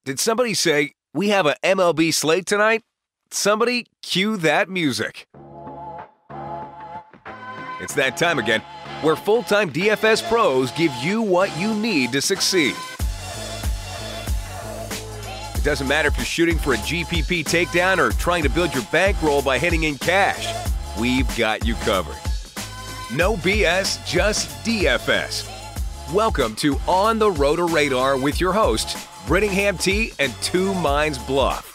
Did somebody say, we have a MLB slate tonight? Somebody cue that music. It's that time again, where full-time DFS pros give you what you need to succeed. It doesn't matter if you're shooting for a GPP takedown or trying to build your bankroll by hitting in cash. We've got you covered. No BS, just DFS. Welcome to On the RotoRadar with your hosts, Brittingham T and Two Minds Bluff.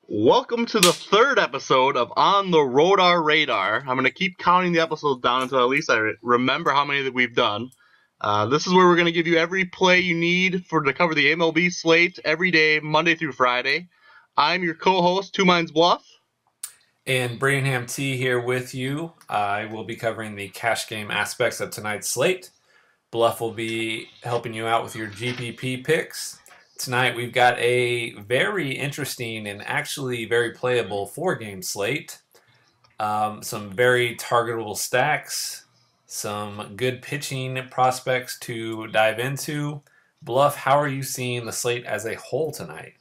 Welcome to the third episode of On the RotoRadar. I'm going to keep counting the episodes down until at least I remember how many that we've done. This is where we're going to give you every play you need to cover the MLB slate every day, Monday through Friday. I'm your co-host, Two Minds Bluff. And Brittingham T here with you. I will be covering the cash game aspects of tonight's slate. Bluff will be helping you out with your GPP picks. Tonight we've got a very interesting and actually very playable four-game slate. Some very targetable stacks, some good pitching prospects to dive into. Bluff, how are you seeing the slate as a whole tonight?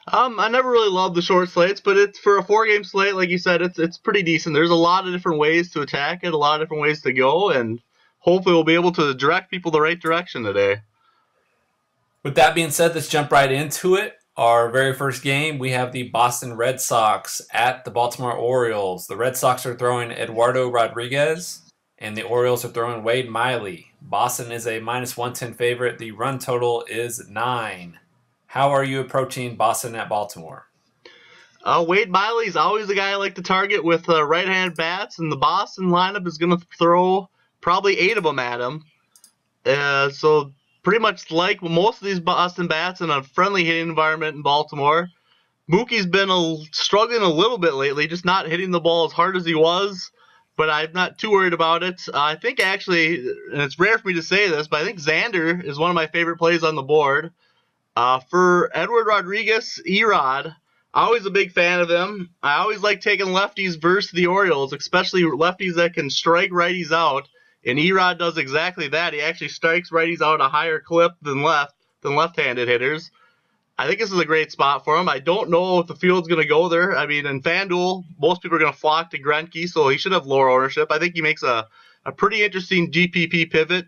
I never really loved the short slates, but it's for a four-game slate, like you said, it's pretty decent. There's a lot of different ways to attack it, a lot of different ways to go, and hopefully we'll be able to direct people the right direction today. With that being said, let's jump right into it. Our very first game, we have the Boston Red Sox at the Baltimore Orioles. The Red Sox are throwing Eduardo Rodriguez, and the Orioles are throwing Wade Miley. Boston is a minus 110 favorite. The run total is 9. How are you approaching Boston at Baltimore? Wade Miley's always the guy I like to target with right-handed bats, and the Boston lineup is going to throw probably 8 of them at him. So pretty much like most of these Boston bats in a friendly hitting environment in Baltimore. Mookie's been struggling a little bit lately, just not hitting the ball as hard as he was, but I'm not too worried about it. I think actually, and it's rare for me to say this, but I think Xander is one of my favorite plays on the board. For Edward Rodriguez, Erod, always a big fan of him. I always like taking lefties versus the Orioles, especially lefties that can strike righties out. And Erod does exactly that. He actually strikes righties out at a higher clip than left-handed hitters. I think this is a great spot for him. I don't know if the field's going to go there. I mean, in FanDuel, most people are going to flock to Greinke, so he should have lower ownership. I think he makes a pretty interesting GPP pivot.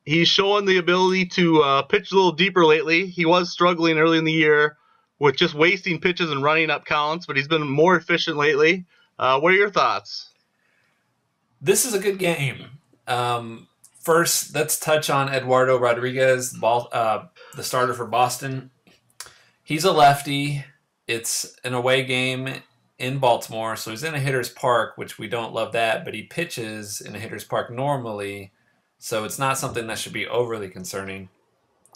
He's showing the ability to pitch a little deeper lately. He was struggling early in the year with just wasting pitches and running up counts, but he's been more efficient lately. What are your thoughts? This is a good game. First, let's touch on Eduardo Rodriguez, the starter for Boston. He's a lefty. It's an away game in Baltimore, so he's in a hitter's park, which we don't love that, but he pitches in a hitter's park normally, so it's not something that should be overly concerning.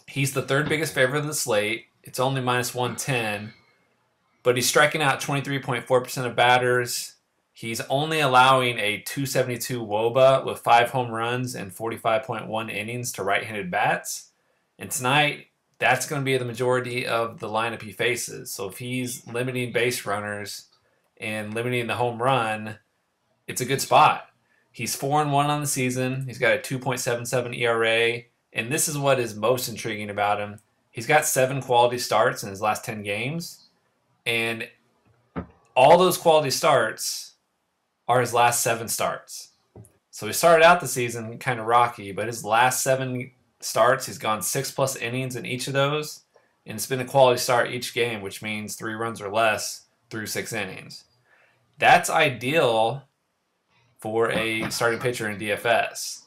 He's the third biggest favorite of the slate. It's only minus 110, but he's striking out 23.4% of batters. He's only allowing a 272 WOBA with 5 home runs and 45.1 innings to right-handed bats. And tonight, that's going to be the majority of the lineup he faces. So if he's limiting base runners and limiting the home run, it's a good spot. He's 4-1 on the season. He's got a 2.77 ERA. And this is what is most intriguing about him. He's got 7 quality starts in his last 10 games. And all those quality starts are his last 7 starts. So he started out the season kind of rocky, but his last 7 starts, he's gone 6+ innings in each of those, and it's been a quality start each game, which means 3 runs or less through 6 innings. That's ideal for a starting pitcher in DFS.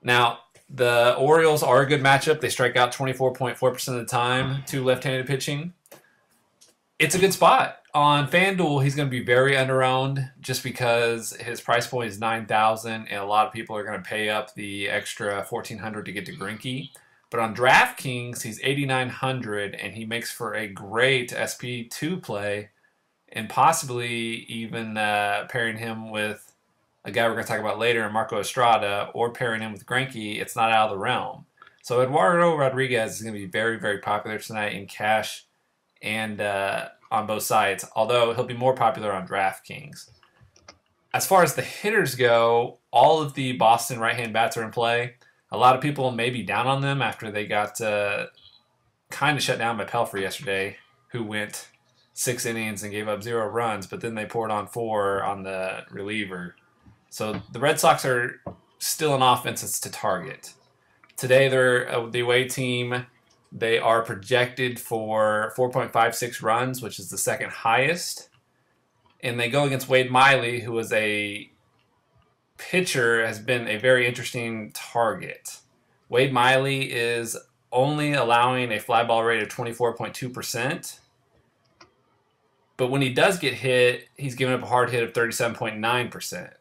Now, the Orioles are a good matchup. They strike out 24.4% of the time to left-handed pitching. It's a good spot. On FanDuel, he's going to be very under-owned just because his price point is $9,000, and a lot of people are going to pay up the extra $1,400 to get to Greinke. But on DraftKings, he's $8,900, and he makes for a great SP2 play, and possibly even pairing him with a guy we're going to talk about later, Marco Estrada, or pairing him with Greinke. It's not out of the realm. So Eduardo Rodriguez is going to be very, very popular tonight in cash and on both sides, although he'll be more popular on DraftKings. As far as the hitters go, all of the Boston right-hand bats are in play. A lot of people may be down on them after they got kind of shut down by Pelfrey yesterday, who went 6 innings and gave up 0 runs, but then they poured on 4 on the reliever. So the Red Sox are still an offense that's to target. Today, they're the away team. They are projected for 4.56 runs, which is the second highest. And they go against Wade Miley, who is a pitcher, has been a very interesting target. Wade Miley is only allowing a fly ball rate of 24.2%. But when he does get hit, he's giving up a hard hit of 37.9%.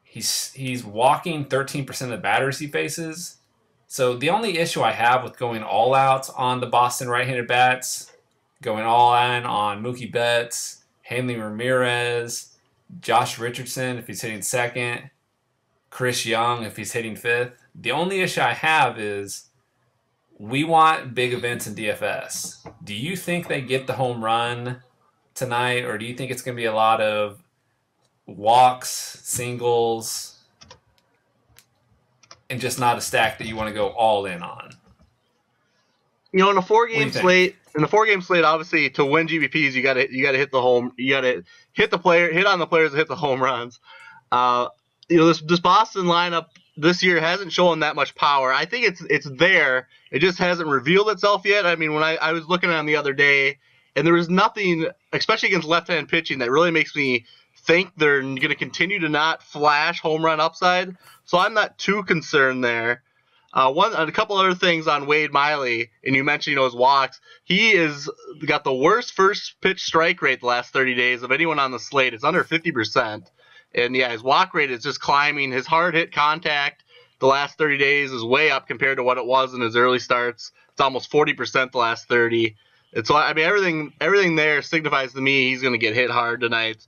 He's walking 13% of the batters he faces. So the only issue I have with going all out on the Boston right-handed bats, going all in on Mookie Betts, Hanley Ramirez, Josh Richardson if he's hitting second, Chris Young if he's hitting fifth. The only issue I have is we want big events in DFS. Do you think they get the home run tonight, or do you think it's going to be a lot of walks, singles, and just not a stack that you want to go all in on? In a 4-game slate, obviously to win GPPs, you got to hit the home, you got to hit on the players that hit the home runs. This Boston lineup this year hasn't shown that much power. I think it's there. It just hasn't revealed itself yet. I mean, when I was looking at them the other day, and there was nothing, especially against left-hand pitching, that really makes me think they're going to continue to not flash home run upside. So I'm not too concerned there. A couple other things on Wade Miley, and you mentioned his walks. He is got the worst first pitch strike rate the last 30 days of anyone on the slate. It's under 50%, and his walk rate is just climbing. His hard hit contact the last 30 days is way up compared to what it was in his early starts. It's almost 40% the last 30. And so I mean everything there signifies to me he's going to get hit hard tonight.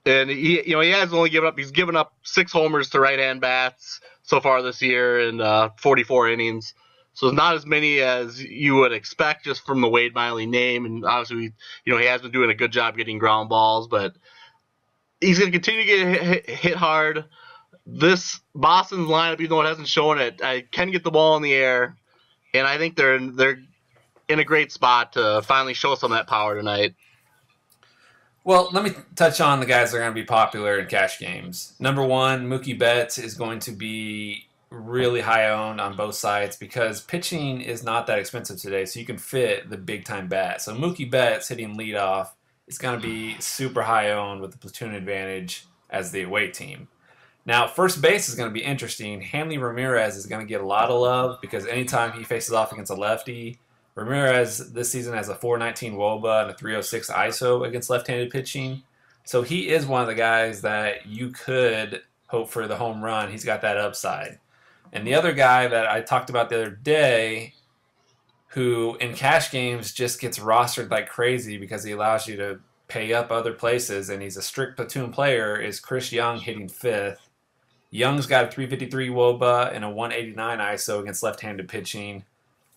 And he has only given up 6 homers to right-hand bats so far this year in 44 innings. So it's not as many as you would expect just from the Wade Miley name. And obviously, he has been doing a good job getting ground balls, but he's going to continue to get hit hard. This Boston's lineup, even though it hasn't shown it, can get the ball in the air, and I think they're in a great spot to finally show some of that power tonight. Well, let me touch on the guys that are going to be popular in cash games. Number 1, Mookie Betts is going to be really high owned on both sides because pitching is not that expensive today, so you can fit the big-time bat. So Mookie Betts hitting leadoff is going to be super high owned with the platoon advantage as the away team. Now, first base is going to be interesting. Hanley Ramirez is going to get a lot of love because anytime he faces off against a lefty, Ramirez this season has a 419 WOBA and a 306 ISO against left-handed pitching. So he is one of the guys that you could hope for the home run. He's got that upside. And the other guy that I talked about the other day, who in cash games just gets rostered like crazy because he allows you to pay up other places, and he's a strict platoon player, is Chris Young hitting fifth. Young's got a 353 WOBA and a 189 ISO against left-handed pitching.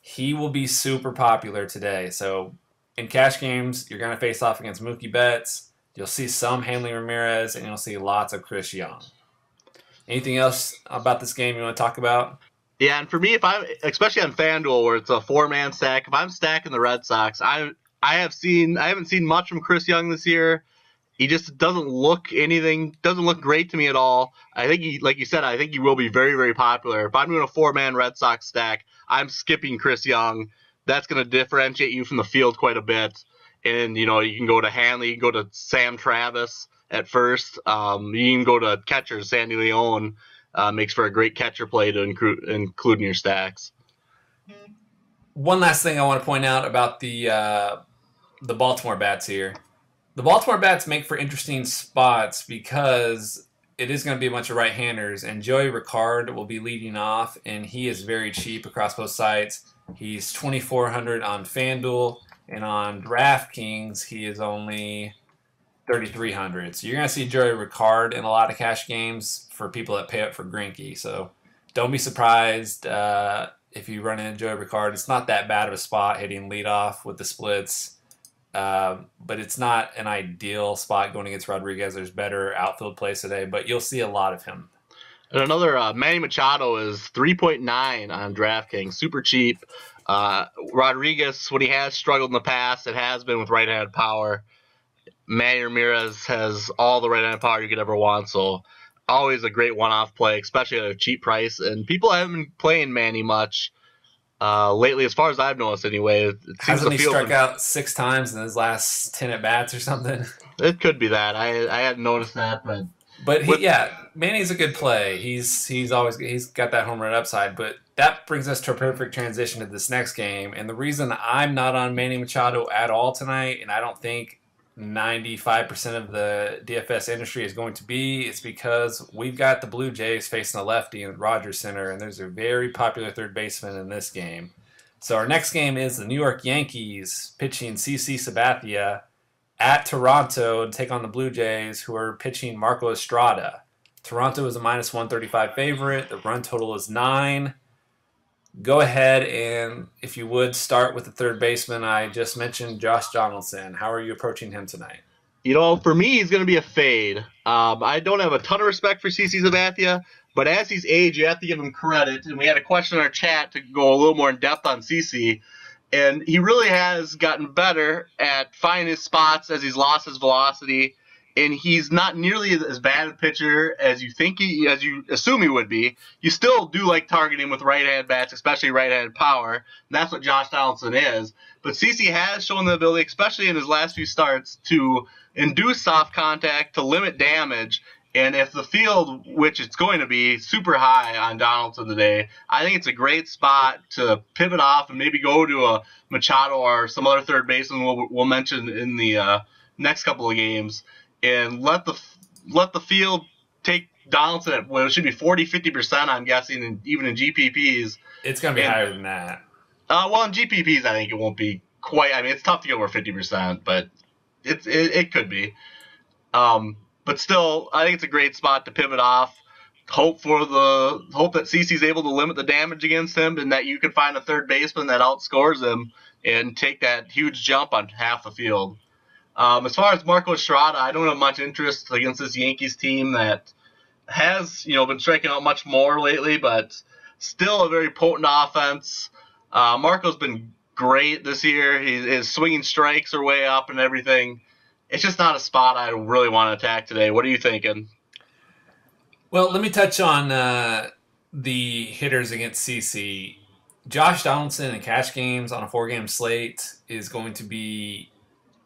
He will be super popular today. So in cash games, you're going to face off against Mookie Betts. You'll see some Hanley Ramirez, and you'll see lots of Chris Young. Anything else about this game you want to talk about? Yeah, and for me, especially on FanDuel where it's a 4-man stack, if I'm stacking the Red Sox, I haven't seen much from Chris Young this year. He just doesn't look great to me at all. I think like you said, I think he will be very, very popular. If I'm doing a 4-man Red Sox stack, I'm skipping Chris Young. That's going to differentiate you from the field quite a bit. And, you can go to Hanley, you can go to Sam Travis at first. You can go to catcher, Sandy Leone. Makes for a great catcher play to include in your stacks. One last thing I want to point out about the Baltimore bats here. The Baltimore bats make for interesting spots because it is going to be a bunch of right-handers, and Joey Ricard will be leading off, and he is very cheap across both sides. He's $2,400 on FanDuel, and on DraftKings, he is only $3,300. So you're going to see Joey Ricard in a lot of cash games for people that pay up for Greinke. So don't be surprised if you run into Joey Ricard. It's not that bad of a spot hitting leadoff with the splits, but it's not an ideal spot going against Rodriguez. There's better outfield plays today, but you'll see a lot of him. And another, Manny Machado is 3.9 on DraftKings, super cheap. Rodriguez, when he has struggled in the past, it has been with right-handed power. Manny Ramirez has all the right-handed power you could ever want, so always a great one-off play, especially at a cheap price. And people haven't been playing Manny much lately, as far as I've noticed anyway. It seems Hasn't he struck out 6 times in his last 10 at-bats or something? It could be that. I hadn't noticed that, but... Manny's a good play. He's got that home run upside, but that brings us to a perfect transition to this next game. And the reason I'm not on Manny Machado at all tonight, and I don't think 95% of the DFS industry is going to be, is because we've got the Blue Jays facing a lefty in Rogers Center, and there's a very popular third baseman in this game. So our next game is the New York Yankees pitching CC Sabathia at Toronto to take on the Blue Jays, who are pitching Marco Estrada. Toronto is a minus 135 favorite. The run total is 9. Go ahead and, if you would, start with the third baseman I just mentioned, Josh Donaldson. How are you approaching him tonight? For me, he's going to be a fade. I don't have a ton of respect for CC Sabathia, but as he's aged, you have to give him credit. And we had a question in our chat to go a little more in depth on CC. And he really has gotten better at finding his spots as he's lost his velocity. And he's not nearly as bad a pitcher as as you assume he would be. You still do like targeting with right-hand bats, especially right-handed power. And that's what Josh Donaldson is. But CC has shown the ability, especially in his last few starts, to induce soft contact, to limit damage. And if the field, which it's going to be, super high on Donaldson today, I think it's a great spot to pivot off and maybe go to a Machado or some other third baseman we'll mention in the next couple of games, and let the field take Donaldson at, well, it should be 40-50%, I'm guessing, and even in GPPs. It's going to be higher than that. Well, in GPPs, I think it won't be quite. I mean, it's tough to get over 50%, but it could be. But still, I think it's a great spot to pivot off. Hope that CC's able to limit the damage against him, and that you can find a third baseman that outscores him and take that huge jump on half the field. As far as Marco Estrada, I don't have much interest against this Yankees team that has been striking out much more lately, but still a very potent offense. Marco's been great this year. His swinging strikes are way up and everything. It's just not a spot I really want to attack today. What are you thinking? Well, let me touch on the hitters against CC. Josh Donaldson in cash games on a 4-game slate is going to be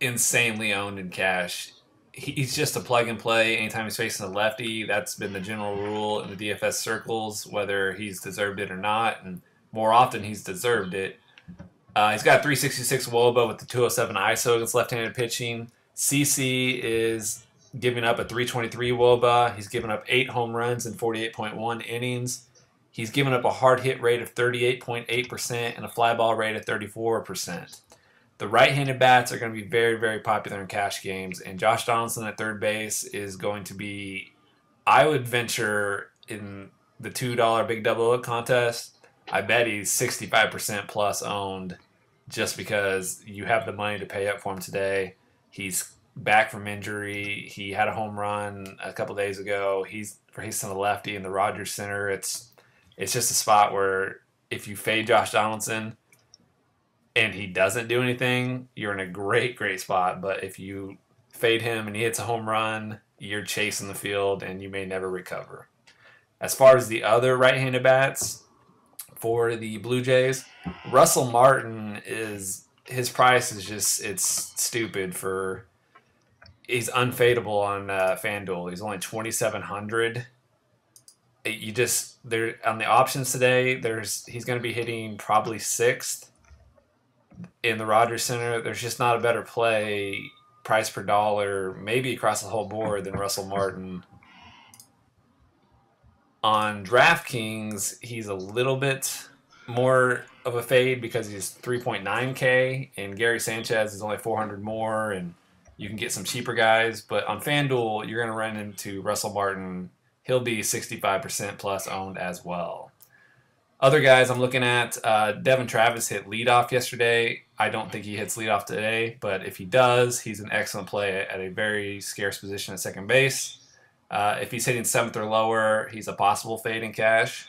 insanely owned in cash. He's just a plug and play anytime he's facing a lefty. That's been the general rule in the DFS circles, whether he's deserved it or not, and more often he's deserved it. He's got 366 WOBA with the 207 ISO against left-handed pitching. CC is giving up a 323 WOBA. He's given up 8 home runs in 48.1 innings. He's given up a hard hit rate of 38.8% and a fly ball rate of 34%. The right-handed bats are going to be very, very popular in cash games, and Josh Donaldson at third base is going to be, I would venture, in the $2 Big Double contest, I bet he's 65% plus owned just because you have the money to pay up for him today. He's back from injury. He had a home run a couple days ago. He's facing a lefty in the Rogers Center. It's just a spot where if you fade Josh Donaldson and he doesn't do anything, you're in a great, great spot. But if you fade him and he hits a home run, you're chasing the field and you may never recover. As far as the other right-handed bats for the Blue Jays, Russell Martin his price is just, it's stupid he's unfadeable on FanDuel. He's only 2,700. On the options today, he's going to be hitting probably 6th in the Rogers Center. There's just not a better play, price per dollar, maybe across the whole board, than Russell Martin. On DraftKings, he's a little bit more of a fade because he's 3.9K, and Gary Sanchez is only 400 more, and you can get some cheaper guys. But on FanDuel, you're going to run into Russell Martin. He'll be 65% plus owned as well. Other guys I'm looking at, Devin Travis hit leadoff yesterday. I don't think he hits leadoff today, but if he does, he's an excellent play at a very scarce position at second base. If he's hitting 7th or lower, he's a possible fade in cash.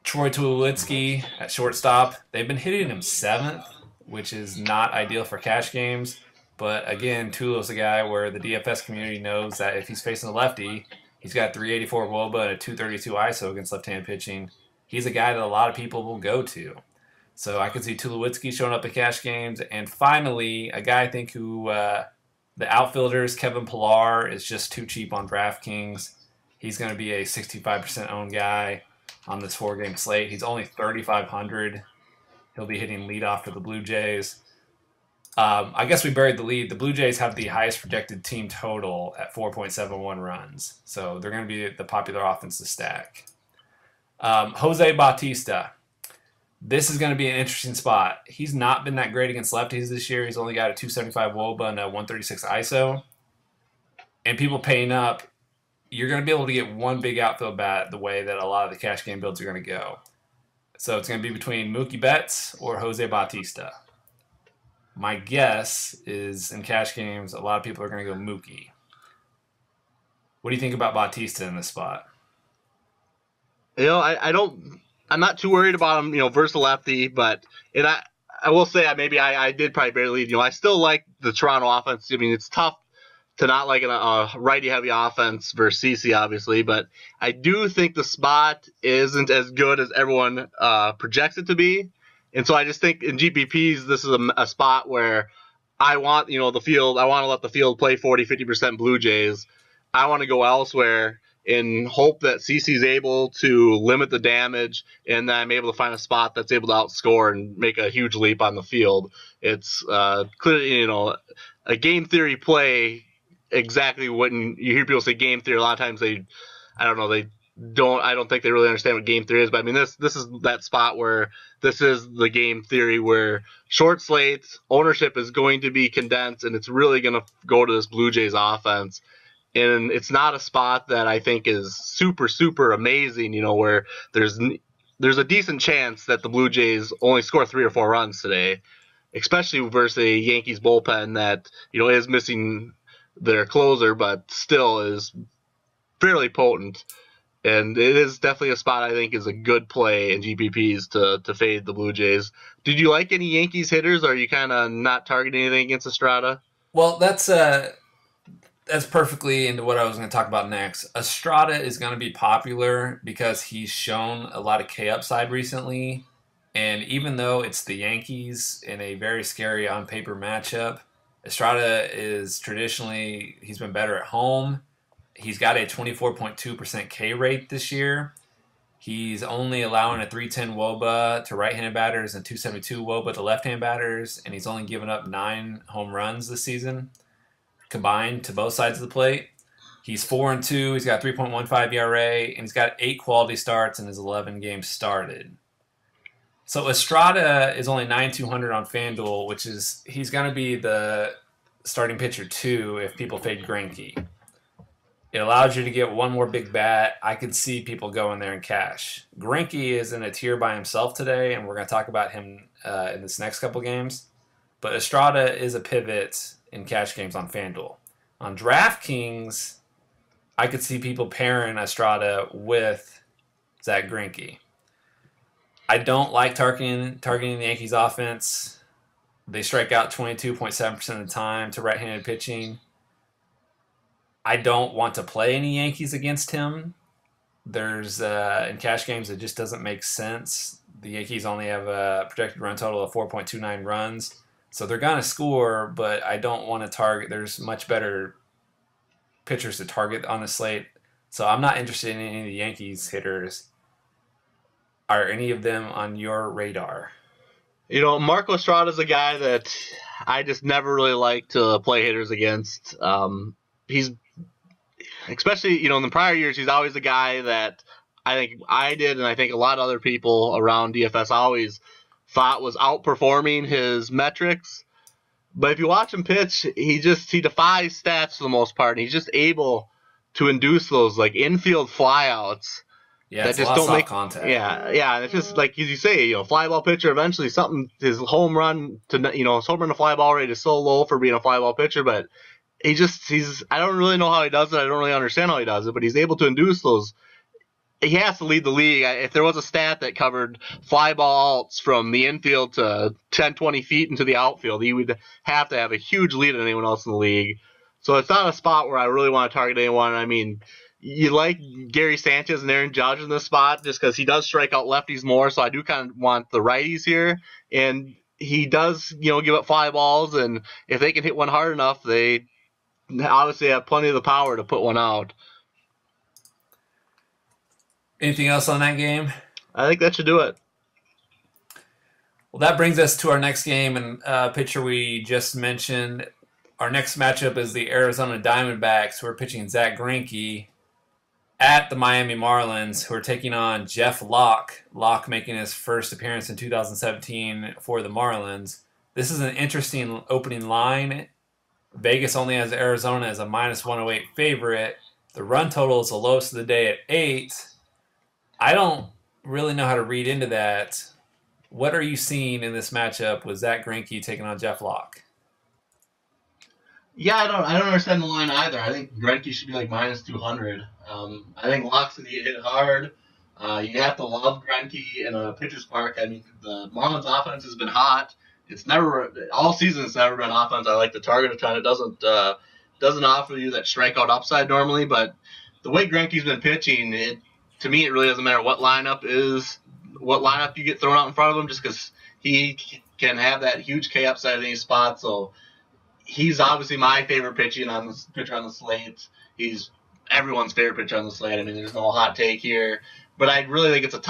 Troy Tulowitzki at shortstop. They've been hitting him 7th, which is not ideal for cash games. But again, Tulo's a guy where the DFS community knows that if he's facing a lefty, he's got 384 WOBA and a 232 ISO against left-handed pitching. He's a guy that a lot of people will go to. So I could see Tulowitzki showing up in cash games. And finally, a guy I think who the outfielders, Kevin Pillar, is just too cheap on DraftKings. He's going to be a 65% owned guy on this 4-game slate. He's only 3,500. He'll be hitting leadoff for the Blue Jays. I guess we buried the lead. The Blue Jays have the highest projected team total at 4.71 runs. So they're going to be the popular offense to stack. Jose Bautista. This is going to be an interesting spot. He's not been that great against lefties this year. He's only got a 275 WOBA and a 136 ISO. And people paying up, you're going to be able to get one big outfield bat the way that a lot of the cash game builds are going to go. So it's going to be between Mookie Betts or Jose Bautista. My guess is in cash games, a lot of people are going to go Mookie. What do you think about Bautista in this spot? I'm not too worried about him, versus a lefty, but I will say I did probably barely lead. I still like the Toronto offense. I mean, it's tough to not like a righty-heavy offense versus CC, obviously, but I do think the spot isn't as good as everyone projects it to be. And so I just think in GPPs, this is a spot where I want, the field, I want to let the field play 40, 50% Blue Jays. I want to go elsewhere in hope that CC's able to limit the damage, and then I'm able to find a spot that's able to outscore and make a huge leap on the field. It's clearly, a game theory play. Exactly when you hear people say game theory, a lot of times I don't think they really understand what game theory is. But I mean, this is that spot where this is the game theory where short slates, ownership is going to be condensed, and it's really going to go to this Blue Jays offense. And it's not a spot that I think is super, super amazing, where there's a decent chance that the Blue Jays only score 3 or 4 runs today, especially versus a Yankees bullpen that, is missing their closer, but still is fairly potent. And it is definitely a spot I think is a good play in GPPs to fade the Blue Jays. Did you like any Yankees hitters, or are you kind of not targeting anything against Estrada? Well, that's perfectly into what I was going to talk about next. Estrada is going to be popular because he's shown a lot of K upside recently. And even though it's the Yankees in a very scary on-paper matchup, Estrada is traditionally, he's been better at home. He's got a 24.2% K rate this year. He's only allowing a 310 WOBA to right-handed batters and 272 WOBA to left-hand batters, and he's only given up 9 home runs this season combined to both sides of the plate. He's 4-2. He's got 3.15 ERA, and he's got 8 quality starts in his 11 games started. So Estrada is only 9,200 on FanDuel, which is he's going to be the starting pitcher 2 if people fade Greinke. It allows you to get one more big bat. I could see people going there in cash. Greinke is in a tier by himself today, and we're going to talk about him in this next couple games. But Estrada is a pivot in cash games on FanDuel. On DraftKings, I could see people pairing Estrada with Zach Greinke. I don't like targeting the Yankees offense. They strike out 22.7% of the time to right-handed pitching. I don't want to play any Yankees against him. There's in cash games, it just doesn't make sense. The Yankees only have a projected run total of 4.29 runs. So they're going to score, but I don't want to target. There's much better pitchers to target on the slate. So I'm not interested in any of the Yankees hitters. Are any of them on your radar? Marco Estrada's a guy that I just never really like to play hitters against. He's, especially, in the prior years, he's always a guy that I think I did, and I think a lot of other people around DFS always thought was outperforming his metrics. But if you watch him pitch, he defies stats for the most part, and he's just able to induce those like infield flyouts Yeah, that it's a just lot of don't soft make. contact. Yeah. It's just like as you say, fly ball pitcher. Eventually, his home run his home run to fly ball rate is so low for being a fly ball pitcher, but he's I don't really know how he does it. I don't really understand how he does it, but he's able to induce those. He has to lead the league. If there was a stat that covered fly ball alts from the infield to 10, 20 feet into the outfield, he would have to have a huge lead on anyone else in the league. So it's not a spot where I really want to target anyone. I mean, you like Gary Sanchez and Aaron Judge in this spot just because he does strike out lefties more, so I do kind of want the righties here. And he does, give up fly balls, and if they can hit one hard enough, they obviously have plenty of the power to put one out. Anything else on that game? I think that should do it. Well, that brings us to our next game and pitcher we just mentioned. Our next matchup is the Arizona Diamondbacks, who are pitching Zach Greinke at the Miami Marlins, who are taking on Jeff Locke. Locke making his first appearance in 2017 for the Marlins. This is an interesting opening line. Vegas only has Arizona as a -108 favorite. The run total is the lowest of the day at 8. I don't really know how to read into that. What are you seeing in this matchup with Zach Greinke taking on Jeff Locke? Yeah, I don't understand the line either. I think Greinke should be like -200. I think Locke's gonna get hit hard. You have to love Greinke in a pitcher's park. I mean, the Marlins offense has been hot. It's never all season. It's never been offense I like to target a ton. It doesn't offer you that strikeout upside normally. But the way Greinke's been pitching, to me, it really doesn't matter what lineup you get thrown out in front of him, just because he can have that huge K upside at any spot. So he's obviously my favorite pitcher on the slate. He's everyone's favorite pitcher on the slate. I mean, there's no hot take here, but I really think it's a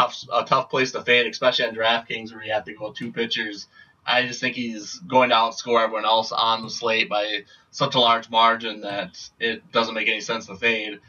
tough place to fade, especially on DraftKings where you have to go 2 pitchers. I just think he's going to outscore everyone else on the slate by such a large margin that it doesn't make any sense to fade.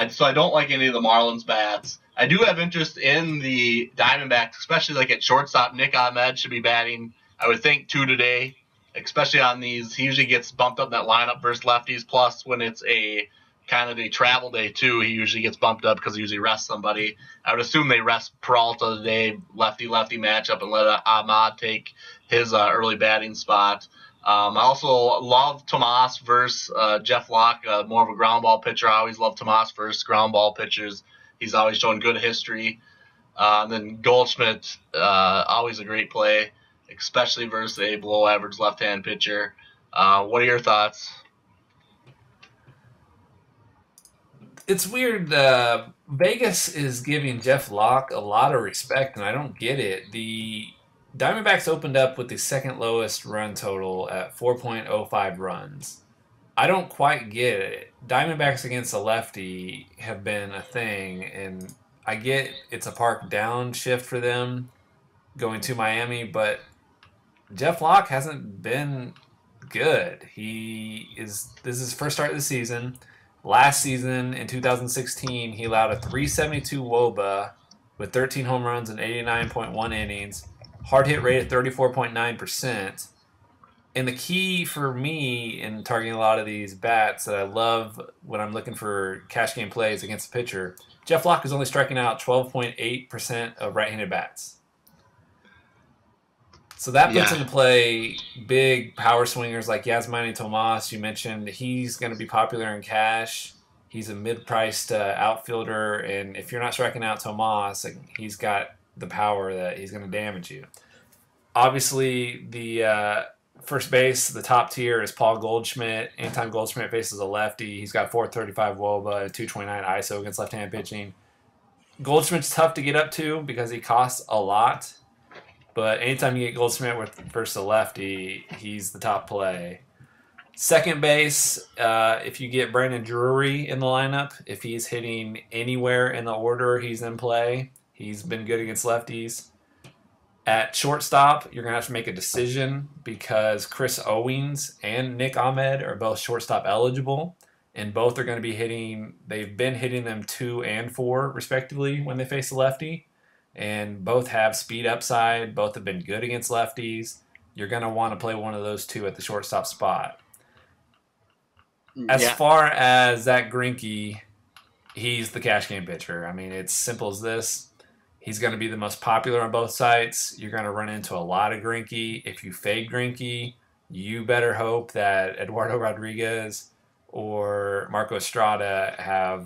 So I don't like any of the Marlins bats. I do have interest in the Diamondbacks, especially like at shortstop. Nick Ahmed should be batting, I would think, 2 today, especially on these. He usually gets bumped up in that lineup versus lefties. Plus, when it's a kind of a travel day, too, he usually gets bumped up because he usually rests somebody. I would assume they rest Peralta today, lefty-lefty matchup, and let Ahmad take his early batting spot. I also love Tomas versus Jeff Locke, more of a ground ball pitcher. I always love Tomas versus ground ball pitchers. He's always shown good history. And then Goldschmidt, always a great play, especially versus a below-average left-hand pitcher. What are your thoughts? It's weird. Vegas is giving Jeff Locke a lot of respect, and I don't get it. The Diamondbacks opened up with the second lowest run total at 4.05 runs. I don't quite get it. Diamondbacks against a lefty have been a thing, and I get it's a park downshift for them going to Miami, but Jeff Locke hasn't been good. This is his first start of the season. Last season, in 2016, he allowed a 372 WOBA with 13 home runs and 89.1 innings. Hard hit rate at 34.9%. And the key for me in targeting a lot of these bats that I love when I'm looking for cash game plays against the pitcher, Jeff Locke is only striking out 12.8% of right-handed bats. So that puts into play big power swingers like Yasmani Tomas. You mentioned he's going to be popular in cash. He's a mid-priced outfielder, and if you're not striking out Tomas, he's got the power that he's going to damage you. Obviously, the first base, the top tier, is Paul Goldschmidt. Anytime Goldschmidt faces a lefty, he's got 435 WOBA and 229 ISO against left-hand pitching. Goldschmidt's tough to get up to because he costs a lot, but anytime you get Goldschmidt versus a lefty, he's the top play. Second base, if you get Brandon Drury in the lineup, if he's hitting anywhere in the order, he's in play. He's been good against lefties. At shortstop, you're going to have to make a decision because Chris Owings and Nick Ahmed are both shortstop eligible, and both are going to be they've been hitting them 2 and 4, respectively, when they face a lefty, and both have speed upside. Both have been good against lefties. You're going to want to play one of those 2 at the shortstop spot. As far as Zach Greinke, he's the cash game pitcher. I mean, it's simple as this. He's going to be the most popular on both sites. You're going to run into a lot of Greinke. If you fade Greinke, you better hope that Eduardo Rodriguez or Marco Estrada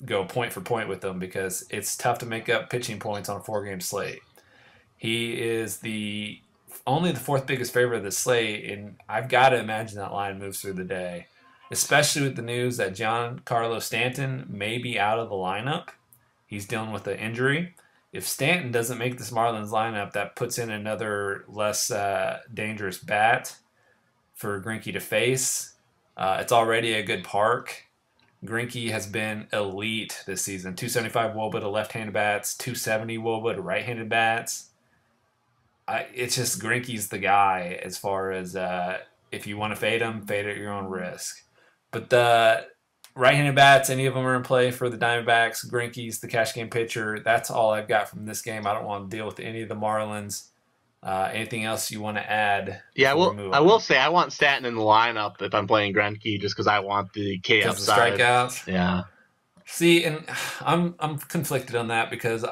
go point for point with them, because it's tough to make up pitching points on a 4-game slate. He is only the fourth biggest favorite of the slate, and I've got to imagine that line moves through the day, especially with the news that Giancarlo Stanton may be out of the lineup. He's dealing with an injury. If Stanton doesn't make this Marlins lineup, that puts in another less dangerous bat for Greinke to face. It's already a good park. Greinke has been elite this season. 275 WOBA to left-handed bats, 270 WOBA to right-handed bats. It's just Greinke's the guy as far as if you want to fade him, fade at your own risk. But the right-handed bats, any of them are in play for the Diamondbacks. Greinke's the cash game pitcher. That's all I've got from this game. I don't want to deal with any of the Marlins. Anything else you want to add? Yeah, I will say I want Stanton in the lineup if I'm playing Greinke, just because I want the K upside. The strikeouts. Yeah. See, and I'm conflicted on that, because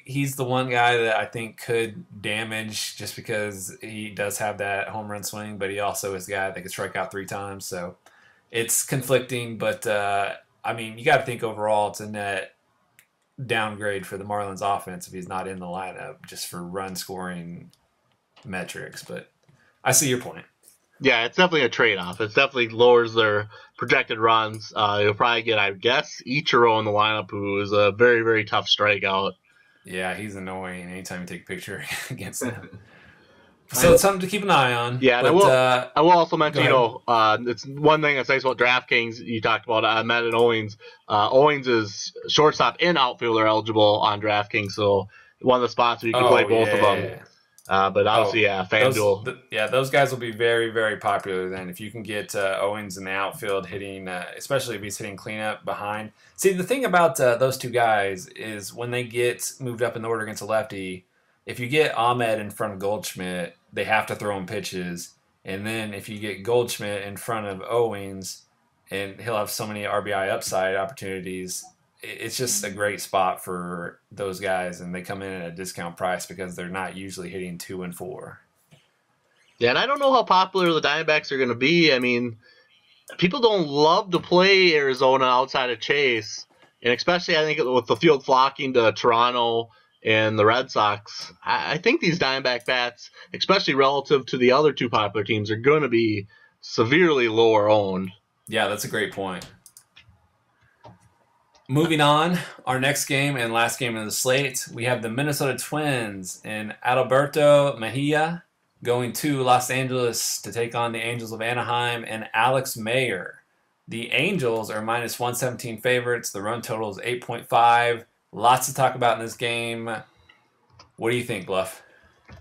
he's the one guy that I think could damage, just because he does have that home run swing, but he also is a guy that could strike out 3 times. So it's conflicting, but I mean, you got to think overall it's a net downgrade for the Marlins offense if he's not in the lineup, just for run scoring metrics. But I see your point. Yeah, it's definitely a trade-off. It definitely lowers their projected runs. You'll probably get, I guess, Ichiro in the lineup, who is a very, very tough strikeout. Yeah, he's annoying anytime you take a picture against him. So it's something to keep an eye on. Yeah, but, I will also mention, it's one thing that's nice about DraftKings. You talked about Matt and Owens. Owens is shortstop and outfielder eligible on DraftKings, so one of the spots where you can play both of them. But obviously, FanDuel. Those guys will be very, very popular then. If you can get Owens in the outfield hitting, especially if he's hitting cleanup behind. See, the thing about those two guys is when they get moved up in the order against a lefty, if you get Ahmed in front of Goldschmidt, they have to throw him pitches. And then if you get Goldschmidt in front of Owens, and he'll have so many RBI upside opportunities, it's just a great spot for those guys, and they come in at a discount price because they're not usually hitting 2 and 4. Yeah, and I don't know how popular the Diamondbacks are going to be. I mean, people don't love to play Arizona outside of Chase, and especially I think with the field flocking to Toronto and the Red Sox, I think these Diamondback bats, especially relative to the other two popular teams, are going to be severely lower owned. Yeah, that's a great point. Moving on, our next game and last game of the slate, we have the Minnesota Twins and Adalberto Mejia going to Los Angeles to take on the Angels of Anaheim and Alex Mayer. The Angels are minus 117 favorites. The run total is 8.5. Lots to talk about in this game. What do you think, Bluff?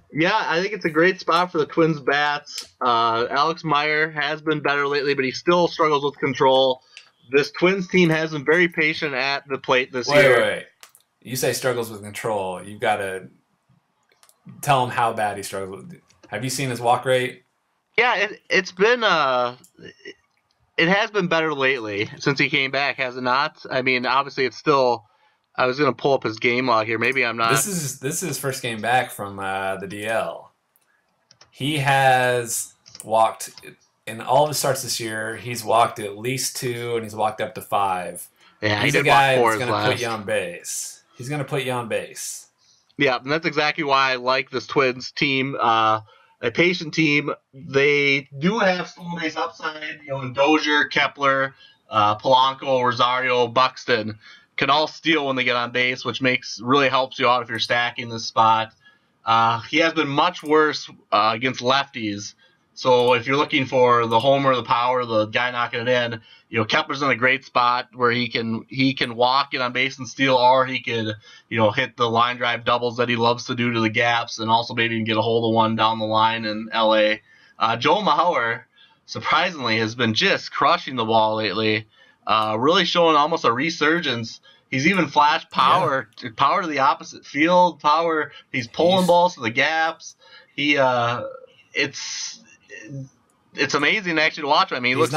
Yeah, I think it's a great spot for the Twins bats. Alex Meyer has been better lately, but he still struggles with control. This Twins team has been very patient at the plate this year. Wait. You say struggles with control. You've got to tell him how bad he struggles with. Have you seen his walk rate? Yeah, it's been it has been better lately since he came back, has it not? I mean, obviously it's still. I was going to pull up his game log here. Maybe I'm not. This is his first game back from the DL. He has walked. In all of his starts this year, he's walked at least 2, and he's walked up to 5. Yeah, he's he a did guy walk 4 that's going to last. put you on base. He's going to put you on base. Yeah, and that's exactly why I like this Twins team. A patient team. They do have stolen base upside. In Dozier, Kepler, Polanco, Rosario, Buxton can all steal when they get on base, which really helps you out if you're stacking this spot. He has been much worse against lefties. So if you're looking for the homer, the power, the guy knocking it in, Kepler's in a great spot where he can walk, get on base and steal, or he could, hit the line drive doubles that he loves to do to the gaps, and also maybe even get a hold of one down the line in LA. Joe Mauer, surprisingly, has been just crushing the ball lately, really showing almost a resurgence. He's even flashed power to the opposite field, power. He's pulling balls to the gaps. it's amazing actually to watch him. I mean, he looks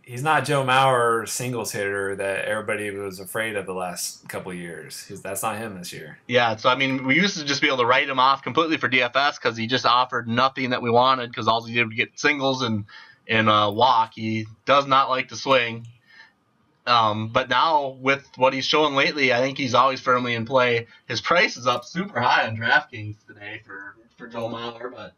he's not Joe Mauer singles hitter that everybody was afraid of the last couple of years. That's not him this year. Yeah, so I mean, we used to just be able to write him off completely for DFS because he just offered nothing that we wanted because all he did was get singles and walk. He does not like to swing. But now with what he's showing lately, I think he's always firmly in play. His price is up super high on DraftKings today for Joe Mauer, but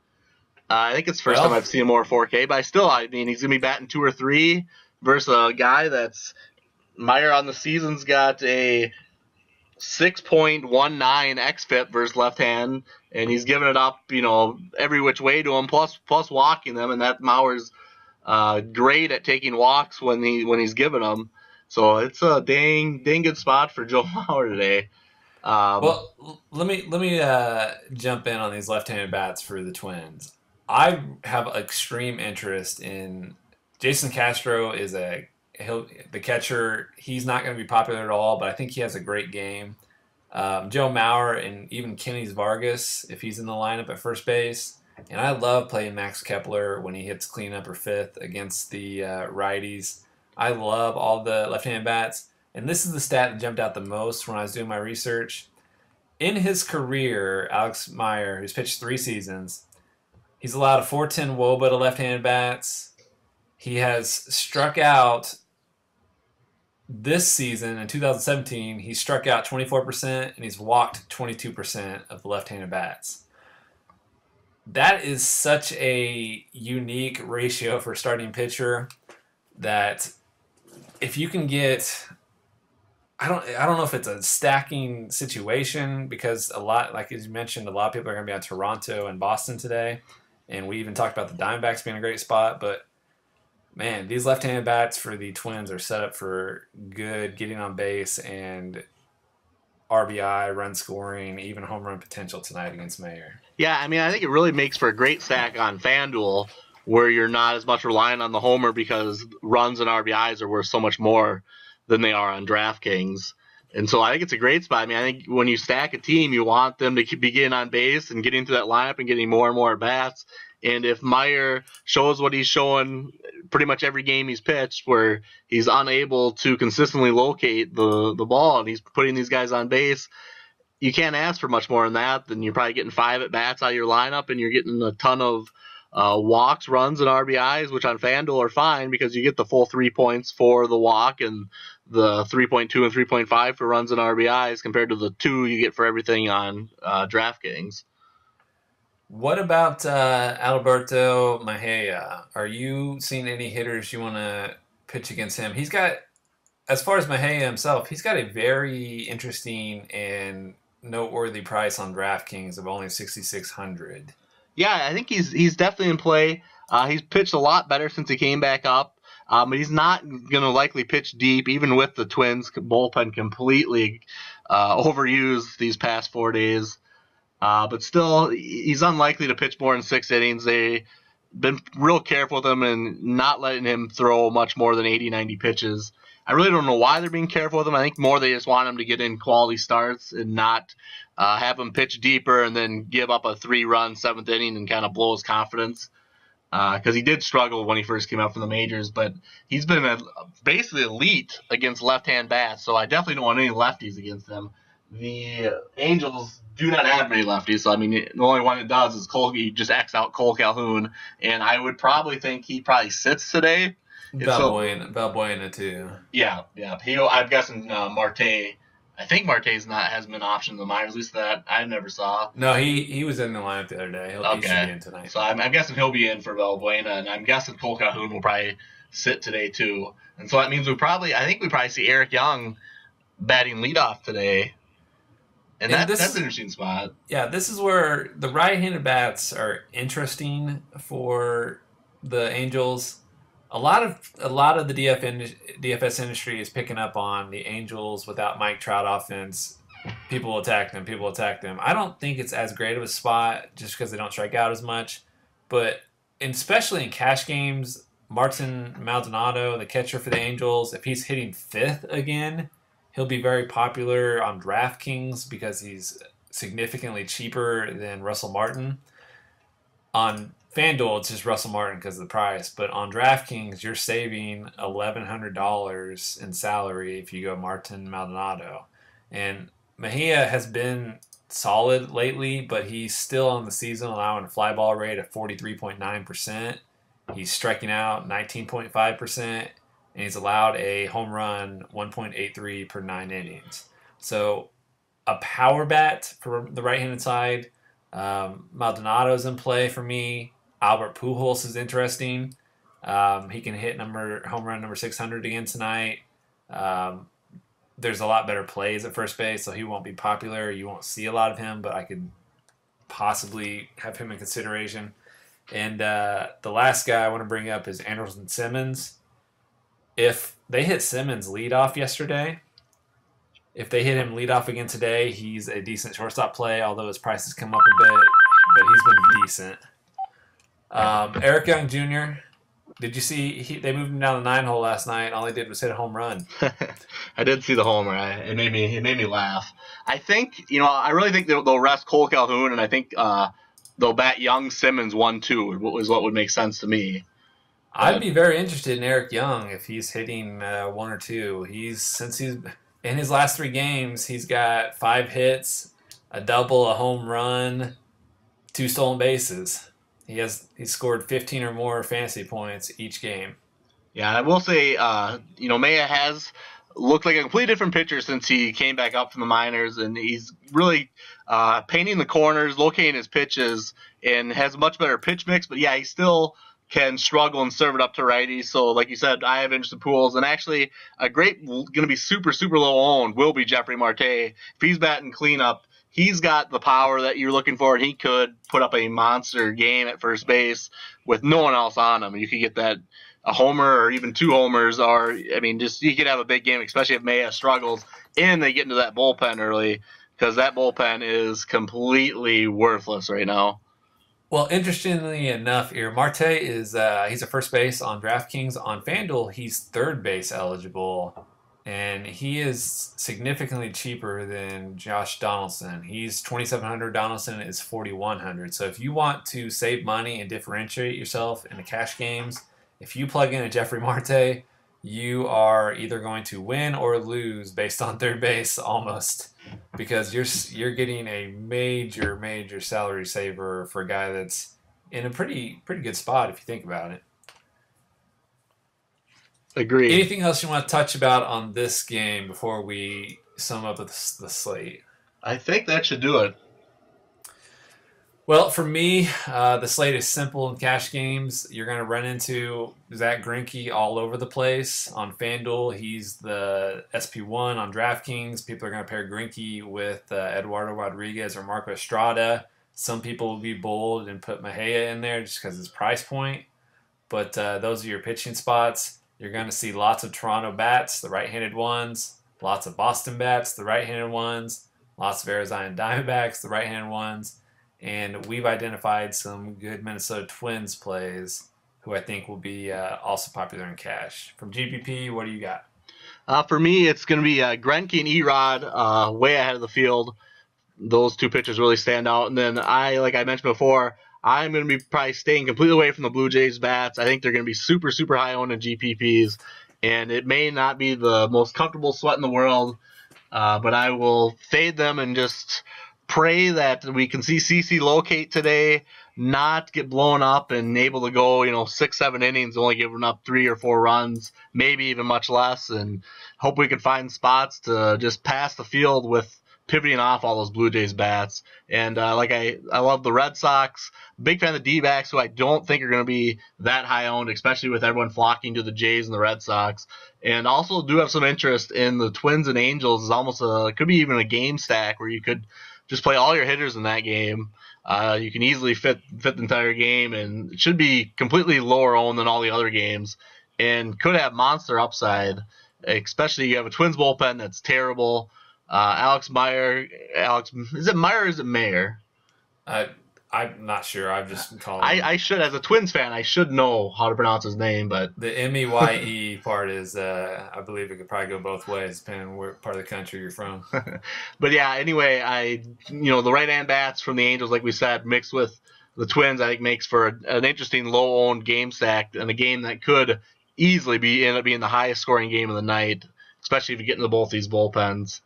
I think it's the first time I've seen him more 4K. But I mean, he's gonna be batting 2 or 3 versus a guy that's Meyer on the season's got a 6.19 xFIP versus left hand, and he's giving it up, every which way to him, plus walking them, and that Mauer's great at taking walks when he's giving them. So it's a dang good spot for Joe Mauer today. Well, let me jump in on these left-handed bats for the Twins. I have extreme interest in Jason Castro. Is the catcher. He's not going to be popular at all, but I think he has a great game. Joe Mauer and even Kenny Vargas, if he's in the lineup at first base. And I love playing Max Kepler when he hits cleanup or fifth against the righties. I love all the left-handed bats. And this is the stat that jumped out the most when I was doing my research. In his career, Alex Meyer, who's pitched 3 seasons, he's allowed a 4.10 WOBA to left-handed bats. He has struck out this season, in 2017, he struck out 24% and he's walked 22% of the left-handed bats. That is such a unique ratio for a starting pitcher that if you can get, I don't know if it's a stacking situation because a lot, like as you mentioned, a lot of people are going to be on Toronto and Boston today, and we even talked about the Diamondbacks being a great spot. But man, these left-handed bats for the Twins are set up for good getting on base and RBI, run scoring, even home run potential tonight against Mayer. Yeah, I mean, I think it really makes for a great stack on FanDuel where you're not as much relying on the homer because runs and RBIs are worth so much more than they are on DraftKings. And so I think it's a great spot. I mean, I think when you stack a team, you want them to be getting on base and getting through that lineup and getting more and more at-bats. And if Meyer shows what he's showing pretty much every game he's pitched where he's unable to consistently locate the ball and he's putting these guys on base, you can't ask for much more than that. Then you're probably getting 5 at-bats out of your lineup and you're getting a ton of walks, runs, and RBIs, which on FanDuel are fine because you get the full 3 points for the walk and the 3.2 and 3.5 for runs and RBIs compared to the 2 you get for everything on DraftKings. What about Alberto Mejia? Are you seeing any hitters you want to pitch against him? He's got, as far as Mejia himself, he's got a very interesting and noteworthy price on DraftKings of only $6,600. Yeah, I think he's definitely in play. He's pitched a lot better since he came back up, but he's not going to likely pitch deep, even with the Twins bullpen completely overused these past 4 days. But still, he's unlikely to pitch more than 6 innings. They've been real careful with him and not letting him throw much more than 80, 90 pitches. I really don't know why they're being careful with him. I think more they just want him to get in quality starts and not have him pitch deeper and then give up a 3-run 7th inning and kind of blow his confidence. Because he did struggle when he first came out from the majors, but he's been basically elite against left-hand bats, so I definitely don't want any lefties against him. The Angels do not have many lefties, so I mean the only one that does is Cole. He just X out Cole Calhoun, and I would probably think he probably sits today. Valbuena too. Yeah. I'm guessing Marte. I think Marte's hasn't been optioned in the minors, at least that I never saw. No, he was in the lineup the other day. He should be in tonight. So I'm guessing he'll be in for Valbuena, and I'm guessing Cole Calhoun will probably sit today too. And so that means I think we probably see Eric Young batting leadoff today. And that's an interesting spot. Yeah, this is where the right-handed bats are interesting for the Angels. A lot of the DFS industry is picking up on the Angels without Mike Trout offense. People will attack them. I don't think it's as great of a spot just because they don't strike out as much. But especially in cash games, Martin Maldonado, the catcher for the Angels, if he's hitting 5th again, he'll be very popular on DraftKings because he's significantly cheaper than Russell Martin. On FanDuel, it's just Russell Martin because of the price. But on DraftKings, you're saving $1,100 in salary if you go Martin Maldonado. And Mejia has been solid lately, but he's still on the season allowing a fly ball rate of 43.9%. He's striking out 19.5%, and he's allowed a home run 1.83 per 9 innings. So a power bat for the right-handed side. Maldonado's in play for me. Albert Pujols is interesting. He can hit home run number 600 again tonight. There's a lot better plays at first base, so he won't be popular. You won't see a lot of him, but I could possibly have him in consideration. And the last guy I want to bring up is Anderson Simmons. If they hit Simmons leadoff yesterday, if they hit him leadoff again today, he's a decent shortstop play, although his price has come up a bit, but he's been decent. Eric Young Jr., did you see they moved him down the 9-hole last night, and all he did was hit a home run? I did see the homer. It made me laugh. I think, I really think they'll rest Cole Calhoun, and I think they'll bat Young Simmons 1-2 is what would make sense to me. I'd be very interested in Eric Young if he's hitting 1 or 2. Since he's in his last 3 games, he's got 5 hits, a double, a home run, 2 stolen bases. He's scored 15 or more fantasy points each game. Yeah, I will say, Mejia has looked like a completely different pitcher since he came back up from the minors, and he's really painting the corners, locating his pitches, and has a much better pitch mix. But yeah, he still can struggle and serve it up to righties. So, like you said, I have interest in Pujols, and actually, going to be super, super low owned will be Jeffrey Marte. If he's batting cleanup, he's got the power that you're looking for, and he could put up a monster game at first base with no one else on him. You could get that a homer or even 2 homers, or you could have a big game, especially if Mejia struggles and they get into that bullpen early, because that bullpen is completely worthless right now. Well, interestingly enough, here Marte is he's a first base on DraftKings. On FanDuel, he's third base eligible. And he is significantly cheaper than Josh Donaldson. He's $2,700. Donaldson is $4,100. So if you want to save money and differentiate yourself in the cash games, if you plug in a Jeffrey Marte, you are either going to win or lose based on third base almost, because you're getting a major salary saver for a guy that's in a pretty good spot if you think about it. Agreed. Anything else you want to touch about on this game before we sum up the slate? I think that should do it. Well, for me, the slate is simple in cash games. You're going to run into Zach Greinke all over the place. On FanDuel, he's the SP1. On DraftKings, people are going to pair Greinke with Eduardo Rodriguez or Marco Estrada. Some people will be bold and put Mejia in there just because of his price point. But those are your pitching spots. You're going to see lots of Toronto bats, the right-handed ones, lots of Boston bats, the right-handed ones, lots of Arizona Diamondbacks, the right-handed ones, and we've identified some good Minnesota Twins plays who I think will be also popular in cash. From GPP, what do you got? For me, it's going to be Greinke and Erod way ahead of the field. Those 2 pitchers really stand out. And then like I mentioned before, I'm going to be probably staying completely away from the Blue Jays bats. I think they're going to be super, super high owned in GPPs, and it may not be the most comfortable sweat in the world, but I will fade them and just pray that we can see CC locate today, not get blown up and able to go, 6-7 innings, only giving up 3 or 4 runs, maybe even much less, and hope we can find spots to just pass the field with pivoting off all those Blue Jays bats. And I love the Red Sox. Big fan of the D-backs, who I don't think are going to be that high owned, especially with everyone flocking to the Jays and the Red Sox. And also do have some interest in the Twins and Angels. Is almost could be even a game stack where you could just play all your hitters in that game. You can easily fit the entire game, and it should be completely lower owned than all the other games, and could have monster upside. Especially you have a Twins bullpen that's terrible. Alex, is it Meyer or is it Mayer? I'm not sure. I've just called him. I should, as a Twins fan, I should know how to pronounce his name, but the MEYE part is, I believe it could probably go both ways depending on where part of the country you're from. But yeah, anyway, the right hand bats from the Angels, like we said, mixed with the Twins, I think, makes for an interesting low-owned game stack and a game that could easily end up being the highest scoring game of the night, especially if you get into both these bullpens.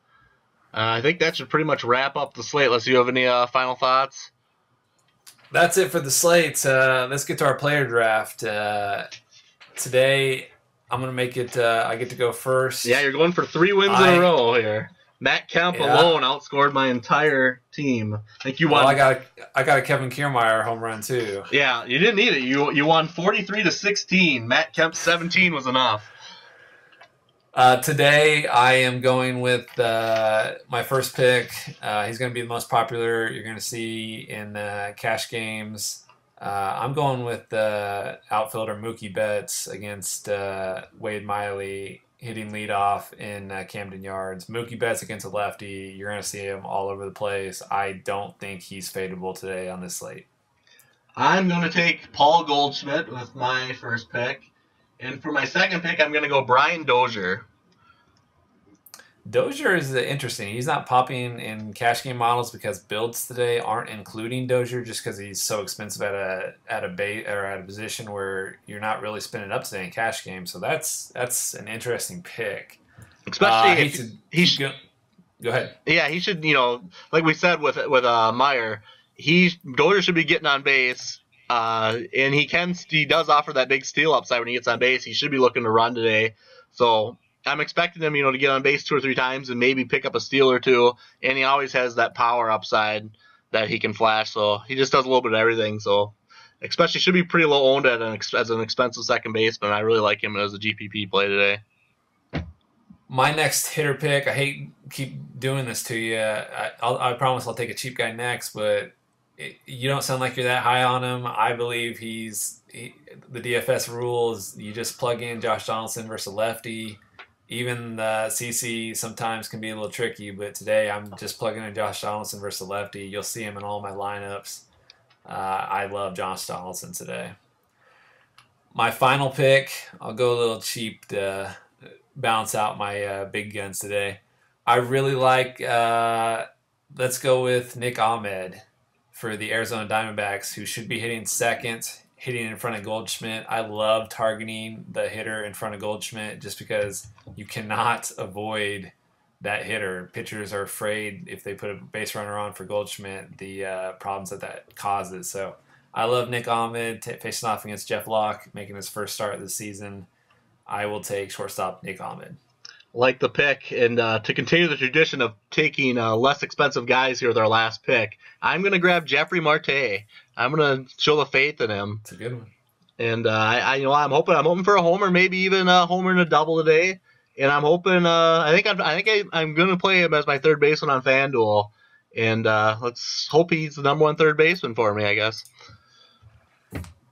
I think that should pretty much wrap up the slate. Unless you have any final thoughts? That's it for the slates. Let's get to our player draft. Today, I'm going to make it I get to go first. Yeah, you're going for 3 wins in a row here. Matt Kemp alone outscored my entire team. I think you won. Well, I got a Kevin Kiermaier home run too. Yeah, you didn't need it. You won 43-16. Matt Kemp's 17 was enough. Today, I am going with my first pick. He's going to be the most popular you're going to see in cash games. I'm going with outfielder Mookie Betts against Wade Miley, hitting leadoff in Camden Yards. Mookie Betts against a lefty. You're going to see him all over the place. I don't think he's fadeable today on this slate. I'm going to take Paul Goldschmidt with my first pick. And for my second pick, I'm going to go Brian Dozier. Dozier is interesting. He's not popping in cash game models because builds today aren't including Dozier just because he's so expensive at a bait or at a position where you're not really spending up today in cash games. So that's an interesting pick. Especially he should go ahead. Yeah, he should. Like we said with Meyer, Dozier should be getting on base. And he does offer that big steal upside when he gets on base. He should be looking to run today. So I'm expecting him, to get on base 2 or 3 times and maybe pick up a steal or 2. And he always has that power upside that he can flash. So he just does a little bit of everything. So especially should be pretty low owned as an expensive second baseman. I really like him as a GPP play today. My next hitter pick, I hate keep doing this to you. I promise I'll take a cheap guy next, but you don't sound like you're that high on him. I believe the DFS rules, you just plug in Josh Donaldson versus a lefty. Even the CC sometimes can be a little tricky, but today I'm just plugging in Josh Donaldson versus a lefty. You'll see him in all my lineups. I love Josh Donaldson today. My final pick, I'll go a little cheap to balance out my big guns today. I really like, let's go with Nick Ahmed for the Arizona Diamondbacks, who should be hitting second, hitting in front of Goldschmidt. I love targeting the hitter in front of Goldschmidt just because you cannot avoid that hitter. Pitchers are afraid if they put a base runner on for Goldschmidt, the problems that causes. So I love Nick Ahmed facing off against Jeff Locke, making his first start of the season. I will take shortstop Nick Ahmed. Like the pick, and to continue the tradition of taking less expensive guys here with our last pick, I'm going to grab Jeffrey Marte. I'm going to show the faith in him. It's a good one. And I'm hoping for a homer, maybe even a homer and a double today. And I'm hoping I'm going to play him as my third baseman on FanDuel. And let's hope he's the number 1 third baseman for me, I guess.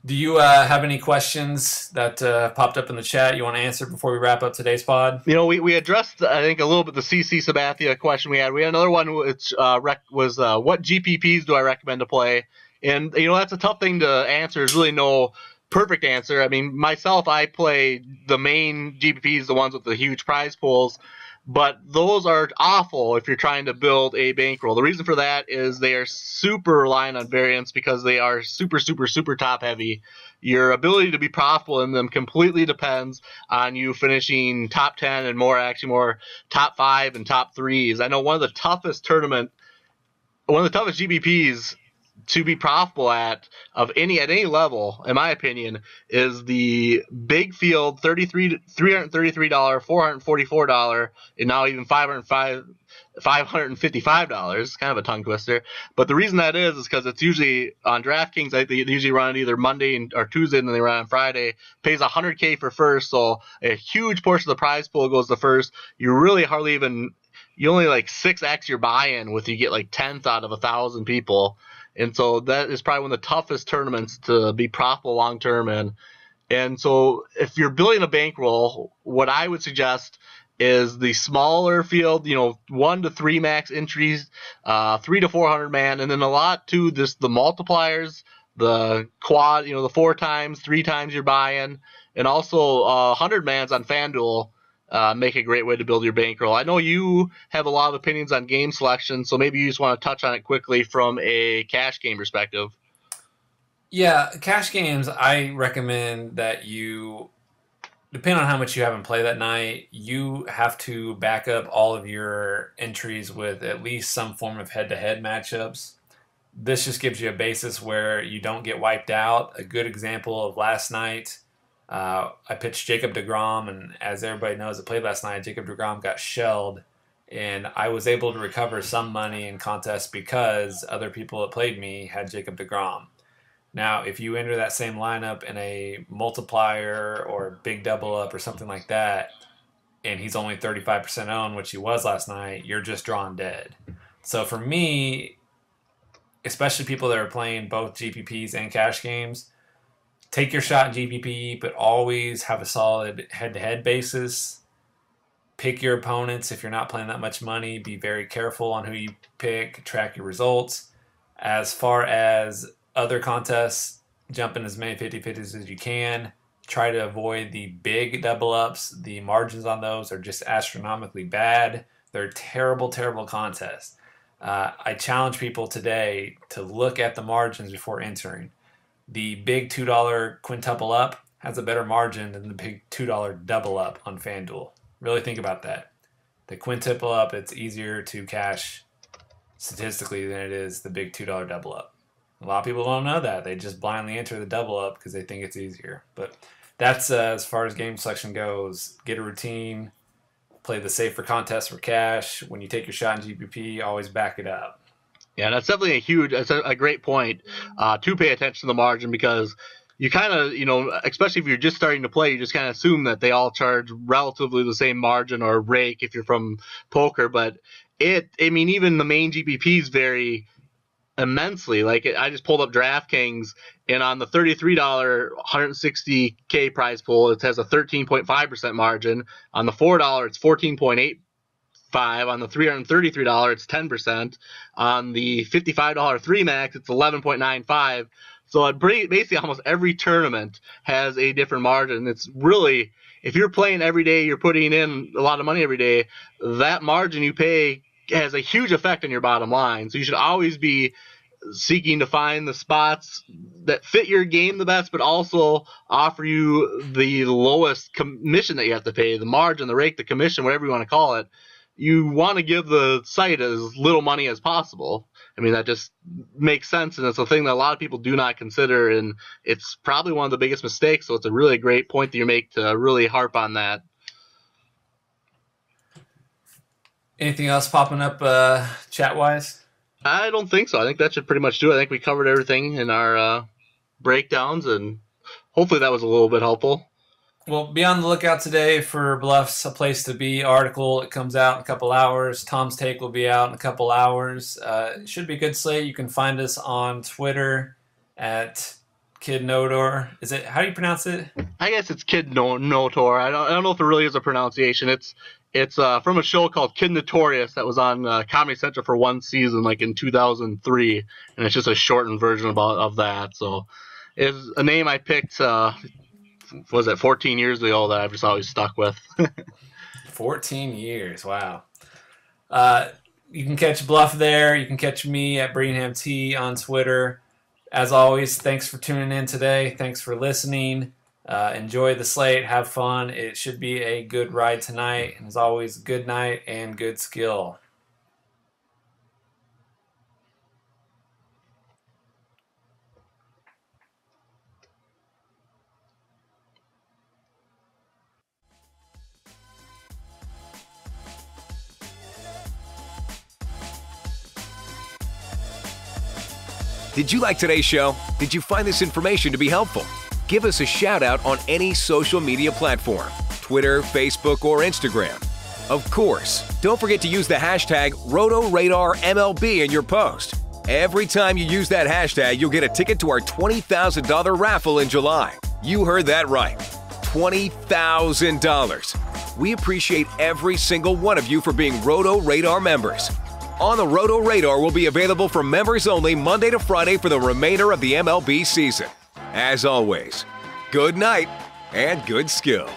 Do you have any questions that popped up in the chat you want to answer before we wrap up today's pod? We addressed, I think, a little bit the CC Sabathia question we had. We had another one which was what GPPs do I recommend to play? And, that's a tough thing to answer. There's really no perfect answer. I mean, myself, I play the main GPPs, the ones with the huge prize pools. But those are awful if you're trying to build a bankroll. The reason for that is they are super reliant on variance because they are super, super, super top heavy. Your ability to be profitable in them completely depends on you finishing top 10 and more top 5 and top 3s. I know one of the toughest GBPs to be profitable at any level, in my opinion, is the big field $333, $444, and now even $555. Kind of a tongue twister. But the reason that is because it's usually on DraftKings. They usually run it either Monday or Tuesday, and then they run on Friday. Pays $100K for first, so a huge portion of the prize pool goes to first. You really hardly even you only 6x your buy-in with you get 10th out of 1,000 people. And so that is probably one of the toughest tournaments to be profitable long term in. And so if you're building a bankroll, what I would suggest is the smaller field, 1 to 3 max entries, 3 to 400 man, and then a lot too, the multipliers, the quad, the 4 times, 3 times your buy-in, and also 100 mans on FanDuel. Make a great way to build your bankroll. I know you have a lot of opinions on game selection, so maybe you just want to touch on it quickly from a cash game perspective. Yeah, cash games, I recommend that you, depending on how much you have in play that night, you have to back up all of your entries with at least some form of head-to-head matchups. This just gives you a basis where you don't get wiped out. A good example of last night, I pitched Jacob deGrom, and as everybody knows that played last night, Jacob deGrom got shelled, and I was able to recover some money in contests because other people that played me had Jacob deGrom. Now, if you enter that same lineup in a multiplier or big double up or something like that, and he's only 35% owned, which he was last night, you're just drawn dead. So for me, especially people that are playing both GPPs and cash games, take your shot in GPP, but always have a solid head-to-head basis. Pick your opponents if you're not playing that much money. Be very careful on who you pick. Track your results. As far as other contests, jump in as many 50-50s as you can. Try to avoid the big double ups. The margins on those are just astronomically bad. They're terrible, terrible contests. I challenge people today to look at the margins before entering. The big $2 quintuple up has a better margin than the big $2 double up on FanDuel. Really think about that. The quintuple up, it's easier to cash statistically than it is the big $2 double up. A lot of people don't know that. They just blindly enter the double up because they think it's easier. But that's as far as game selection goes. Get a routine. Play the safer contest for cash. When you take your shot in GPP, always back it up. Yeah, that's definitely that's a great point to pay attention to the margin, because you kind of, especially if you're just starting to play, you just kind of assume that they all charge relatively the same margin or rake if you're from poker. But even the main GPPs vary immensely. Like, I just pulled up DraftKings, and on the $33 160K prize pool, it has a 13.5% margin. On the $4, it's 14.8%. On the $333, it's 10%. On the $55 3 max, it's 11.95. So basically almost every tournament has a different margin. It's really, if you're playing every day, you're putting in a lot of money every day, that margin you pay has a huge effect on your bottom line. So you should always be seeking to find the spots that fit your game the best, but also offer you the lowest commission that you have to pay, the margin, the rake, the commission, whatever you want to call it. You want to give the site as little money as possible. I mean, that just makes sense, and it's a thing that a lot of people do not consider, and it's probably one of the biggest mistakes, so it's a really great point that you make to really harp on that. Anything else popping up chat-wise? I don't think so. I think that should pretty much do it. I think we covered everything in our breakdowns, and hopefully that was a little bit helpful. Well, be on the lookout today for Bluff's A Place to Be article. It comes out in a couple hours. Tom's Take will be out in a couple hours. It should be a good slate. You can find us on Twitter at Kid Notor. Is it, how do you pronounce it? I guess it's Kid Notor. I don't know if there really is a pronunciation. It's from a show called Kid Notorious that was on Comedy Central for one season, like in 2003, and it's just a shortened version of that. So it's a name I picked. Was it 14 years ago that I've just always stuck with. 14 years, wow. You can catch Bluff there. You can catch me at Birmingham T on Twitter. As always, thanks for tuning in today. Thanks for listening. Enjoy the slate. Have fun. It should be a good ride tonight. And as always, good night and good skill. Did you like today's show? Did you find this information to be helpful? Give us a shout out on any social media platform, Twitter, Facebook, or Instagram. Of course, don't forget to use the hashtag RotoRadarMLB in your post. Every time you use that hashtag, you'll get a ticket to our $20,000 raffle in July. You heard that right. $20,000. We appreciate every single one of you for being RotoRadar members. On the RotoRadar will be available for members only Monday to Friday for the remainder of the MLB season. As always, good night and good skill.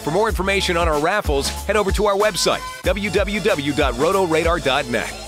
For more information on our raffles, head over to our website, www.rotoradar.net.